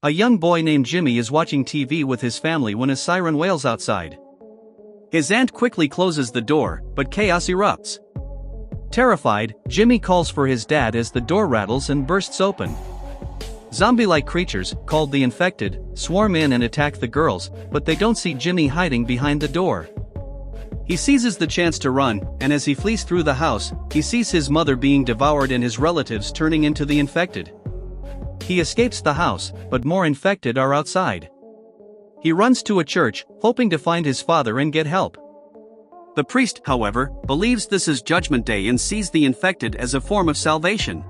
A young boy named Jimmy is watching TV with his family when a siren wails outside. His aunt quickly closes the door, but chaos erupts. Terrified, Jimmy calls for his dad as the door rattles and bursts open. Zombie-like creatures, called the Infected, swarm in and attack the girls, but they don't see Jimmy hiding behind the door. He seizes the chance to run, and as he flees through the house, he sees his mother being devoured and his relatives turning into the Infected. He escapes the house, but more Infected are outside. He runs to a church, hoping to find his father and get help. The priest, however, believes this is Judgment Day and sees the Infected as a form of salvation.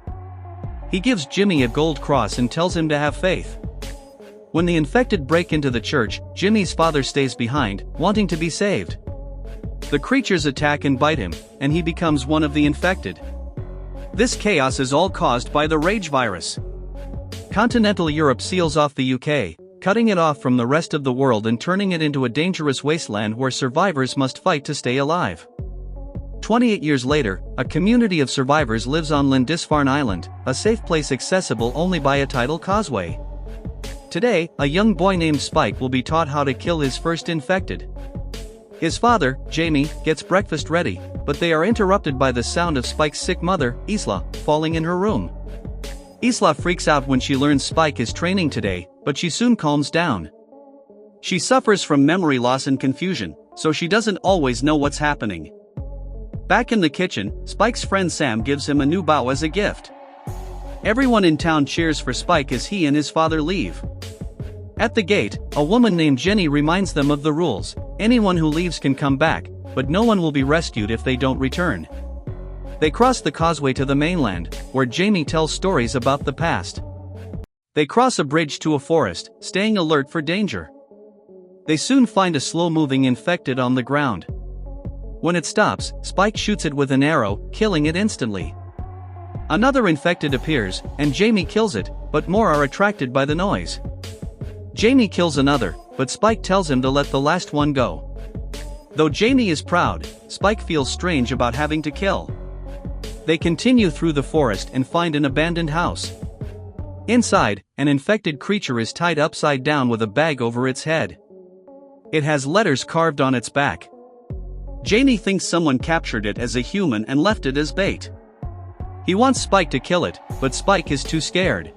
He gives Jimmy a gold cross and tells him to have faith. When the Infected break into the church, Jimmy's father stays behind, wanting to be saved. The creatures attack and bite him, and he becomes one of the Infected. This chaos is all caused by the Rage virus. Continental Europe seals off the UK, cutting it off from the rest of the world and turning it into a dangerous wasteland where survivors must fight to stay alive. 28 years later, a community of survivors lives on Lindisfarne Island, a safe place accessible only by a tidal causeway. Today, a young boy named Spike will be taught how to kill his first Infected. His father, Jamie, gets breakfast ready, but they are interrupted by the sound of Spike's sick mother, Isla, falling in her room. Isla freaks out when she learns Spike is training today, but she soon calms down. She suffers from memory loss and confusion, so she doesn't always know what's happening. Back in the kitchen, Spike's friend Sam gives him a new bow as a gift. Everyone in town cheers for Spike as he and his father leave. At the gate, a woman named Jenny reminds them of the rules. Anyone who leaves can come back, but no one will be rescued if they don't return. They cross the causeway to the mainland, where Jamie tells stories about the past. They cross a bridge to a forest, staying alert for danger. They soon find a slow-moving Infected on the ground. When it stops, Spike shoots it with an arrow, killing it instantly. Another Infected appears, and Jamie kills it, but more are attracted by the noise. Jamie kills another, but Spike tells him to let the last one go. Though Jamie is proud, Spike feels strange about having to kill. They continue through the forest and find an abandoned house. Inside, an Infected creature is tied upside down with a bag over its head. It has letters carved on its back. Jamie thinks someone captured it as a human and left it as bait. He wants Spike to kill it, but Spike is too scared.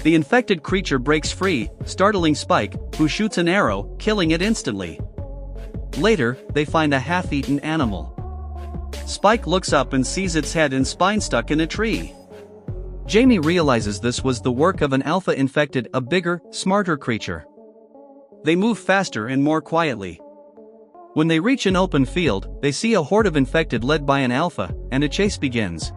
The Infected creature breaks free, startling Spike, who shoots an arrow, killing it instantly. Later, they find a half-eaten animal. Spike looks up and sees its head and spine stuck in a tree. Jamie realizes this was the work of an alpha Infected, a bigger, smarter creature. They move faster and more quietly. When they reach an open field, they see a horde of Infected led by an alpha, and a chase begins.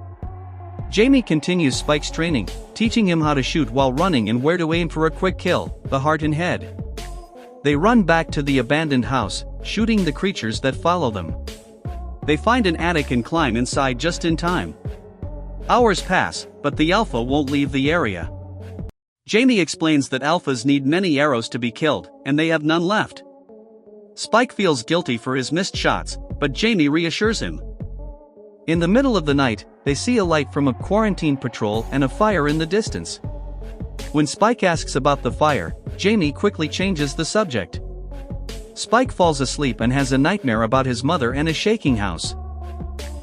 Jamie continues Spike's training, teaching him how to shoot while running and where to aim for a quick kill, the heart and head. They run back to the abandoned house, shooting the creatures that follow them. They find an attic and climb inside just in time. Hours pass, but the alpha won't leave the area. Jamie explains that alphas need many arrows to be killed, and they have none left. Spike feels guilty for his missed shots, but Jamie reassures him. In the middle of the night, they see a light from a quarantine patrol and a fire in the distance. When Spike asks about the fire, Jamie quickly changes the subject. Spike falls asleep and has a nightmare about his mother and a shaking house.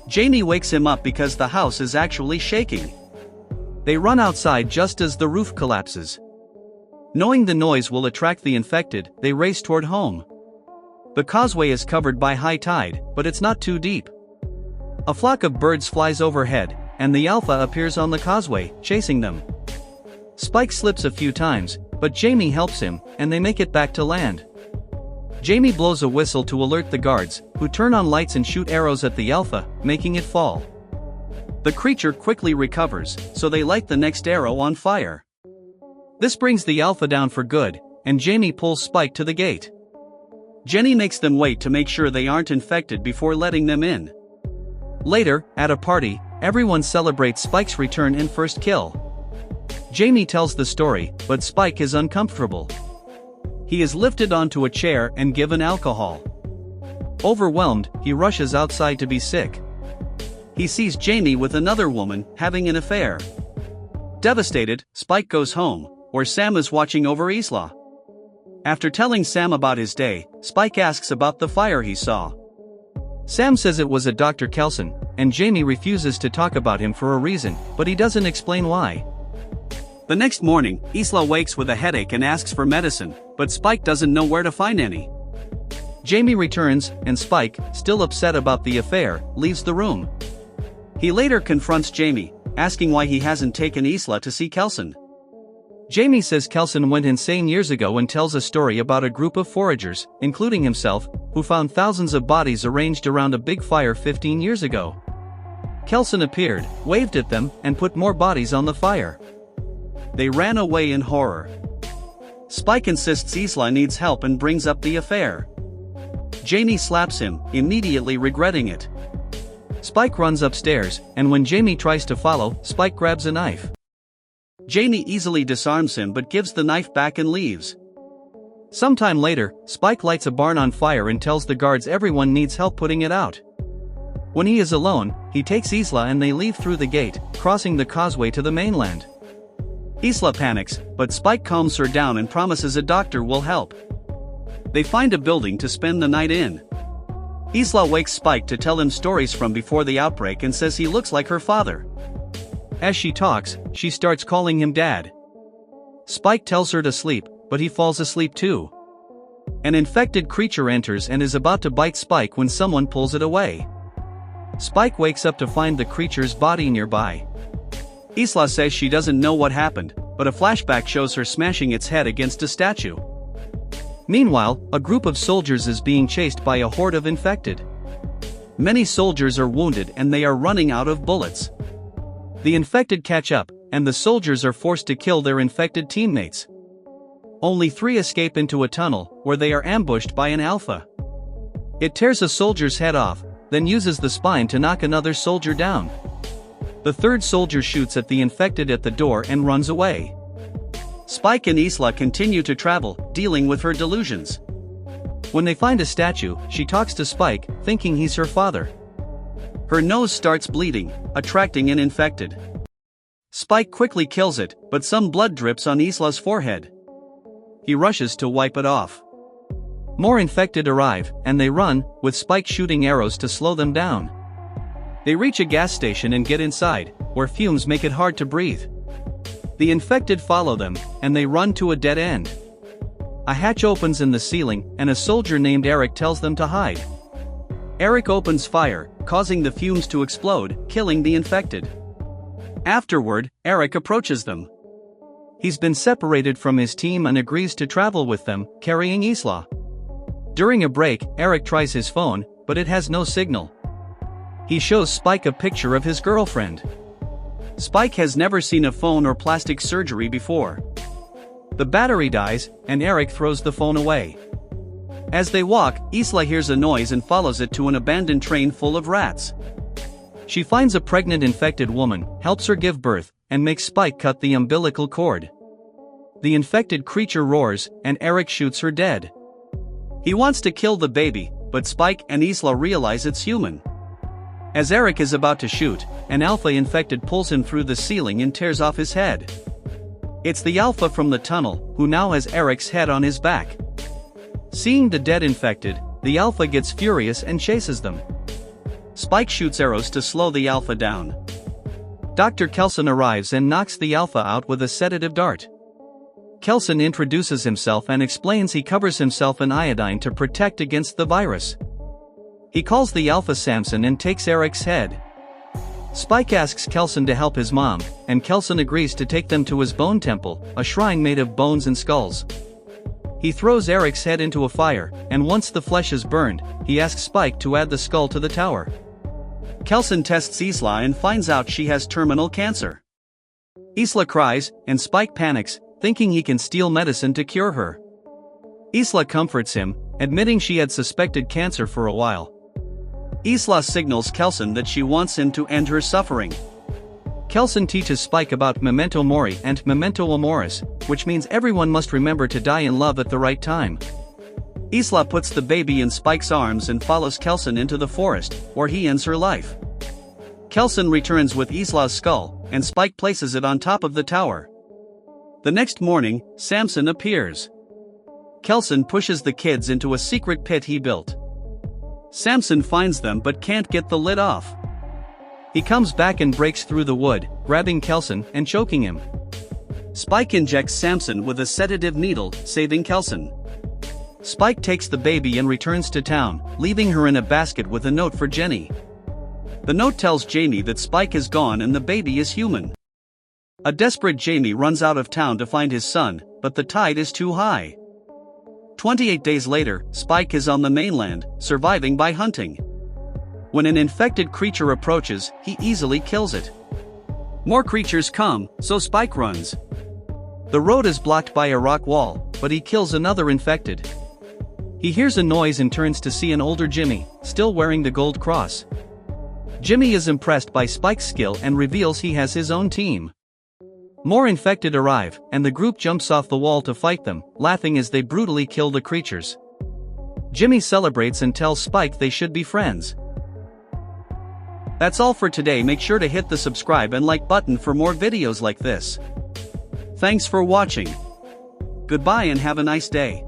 Jamie wakes him up because the house is actually shaking. They run outside just as the roof collapses. Knowing the noise will attract the Infected, they race toward home. The causeway is covered by high tide, but it's not too deep. A flock of birds flies overhead, and the alpha appears on the causeway, chasing them. Spike slips a few times, but Jamie helps him, and they make it back to land. Jamie blows a whistle to alert the guards, who turn on lights and shoot arrows at the alpha, making it fall. The creature quickly recovers, so they light the next arrow on fire. This brings the alpha down for good, and Jamie pulls Spike to the gate. Jenny makes them wait to make sure they aren't infected before letting them in. Later, at a party, everyone celebrates Spike's return and first kill. Jamie tells the story, but Spike is uncomfortable. He is lifted onto a chair and given alcohol. Overwhelmed, he rushes outside to be sick. He sees Jamie with another woman, having an affair. Devastated, Spike goes home, where Sam is watching over Isla. After telling Sam about his day, Spike asks about the fire he saw. Sam says it was a Dr. Kelson, and Jamie refuses to talk about him for a reason, but he doesn't explain why. The next morning, Isla wakes with a headache and asks for medicine, but Spike doesn't know where to find any. Jamie returns, and Spike, still upset about the affair, leaves the room. He later confronts Jamie, asking why he hasn't taken Isla to see Kelson. Jamie says Kelson went insane years ago and tells a story about a group of foragers, including himself, who found thousands of bodies arranged around a big fire 15 years ago. Kelson appeared, waved at them, and put more bodies on the fire. They ran away in horror. Spike insists Isla needs help and brings up the affair. Jamie slaps him, immediately regretting it. Spike runs upstairs, and when Jamie tries to follow, Spike grabs a knife. Jamie easily disarms him but gives the knife back and leaves. Sometime later, Spike lights a barn on fire and tells the guards everyone needs help putting it out. When he is alone, he takes Isla and they leave through the gate, crossing the causeway to the mainland. Isla panics, but Spike calms her down and promises a doctor will help. They find a building to spend the night in. Isla wakes Spike to tell him stories from before the outbreak and says he looks like her father. As she talks, she starts calling him Dad. Spike tells her to sleep, but he falls asleep too. An infected creature enters and is about to bite Spike when someone pulls it away. Spike wakes up to find the creature's body nearby. Isla says she doesn't know what happened, but a flashback shows her smashing its head against a statue. Meanwhile, a group of soldiers is being chased by a horde of infected. Many soldiers are wounded and they are running out of bullets. The infected catch up, and the soldiers are forced to kill their infected teammates. Only 3 escape into a tunnel, where they are ambushed by an alpha. It tears a soldier's head off, then uses the spine to knock another soldier down. The 3rd soldier shoots at the infected at the door and runs away. Spike and Isla continue to travel, dealing with her delusions. When they find a statue, she talks to Spike, thinking he's her father. Her nose starts bleeding, attracting an infected. Spike quickly kills it, but some blood drips on Isla's forehead. He rushes to wipe it off. More infected arrive, and they run, with Spike shooting arrows to slow them down. They reach a gas station and get inside, where fumes make it hard to breathe. The infected follow them, and they run to a dead end. A hatch opens in the ceiling, and a soldier named Eric tells them to hide. Eric opens fire, causing the fumes to explode, killing the infected. Afterward, Eric approaches them. He's been separated from his team and agrees to travel with them, carrying Isla. During a break, Eric tries his phone, but it has no signal. He shows Spike a picture of his girlfriend. Spike has never seen a phone or plastic surgery before. The battery dies, and Eric throws the phone away. As they walk, Isla hears a noise and follows it to an abandoned train full of rats. She finds a pregnant infected woman, helps her give birth, and makes Spike cut the umbilical cord. The infected creature roars, and Eric shoots her dead. He wants to kill the baby, but Spike and Isla realize it's human. As Eric is about to shoot, an alpha infected pulls him through the ceiling and tears off his head. It's the alpha from the tunnel, who now has Eric's head on his back. Seeing the dead infected, the alpha gets furious and chases them. Spike shoots arrows to slow the alpha down. Dr. Kelson arrives and knocks the alpha out with a sedative dart. Kelson introduces himself and explains he covers himself in iodine to protect against the virus. He calls the alpha Samson and takes Eric's head. Spike asks Kelson to help his mom, and Kelson agrees to take them to his bone temple, a shrine made of bones and skulls. He throws Eric's head into a fire, and once the flesh is burned, he asks Spike to add the skull to the tower. Kelson tests Isla and finds out she has terminal cancer. Isla cries, and Spike panics, thinking he can steal medicine to cure her. Isla comforts him, admitting she had suspected cancer for a while. Isla signals Kelson that she wants him to end her suffering. Kelson teaches Spike about memento mori and memento amoris, which means everyone must remember to die in love at the right time. Isla puts the baby in Spike's arms and follows Kelson into the forest, where he ends her life. Kelson returns with Isla's skull, and Spike places it on top of the tower. The next morning, Samson appears. Kelson pushes the kids into a secret pit he built. Samson finds them but can't get the lid off. He comes back and breaks through the wood, grabbing Kelson and choking him. Spike injects Samson with a sedative needle, saving Kelson. Spike takes the baby and returns to town, leaving her in a basket with a note for Jenny. The note tells Jamie that Spike is gone and the baby is human. A desperate Jamie runs out of town to find his son, but the tide is too high. 28 days later, Spike is on the mainland, surviving by hunting. When an infected creature approaches, he easily kills it. More creatures come, so Spike runs. The road is blocked by a rock wall, but he kills another infected. He hears a noise and turns to see an older Jimmy, still wearing the gold cross. Jimmy is impressed by Spike's skill and reveals he has his own team. More infected arrive, and the group jumps off the wall to fight them, laughing as they brutally kill the creatures. Jimmy celebrates and tells Spike they should be friends. That's all for today. Make sure to hit the subscribe and like button for more videos like this. Thanks for watching. Goodbye and have a nice day.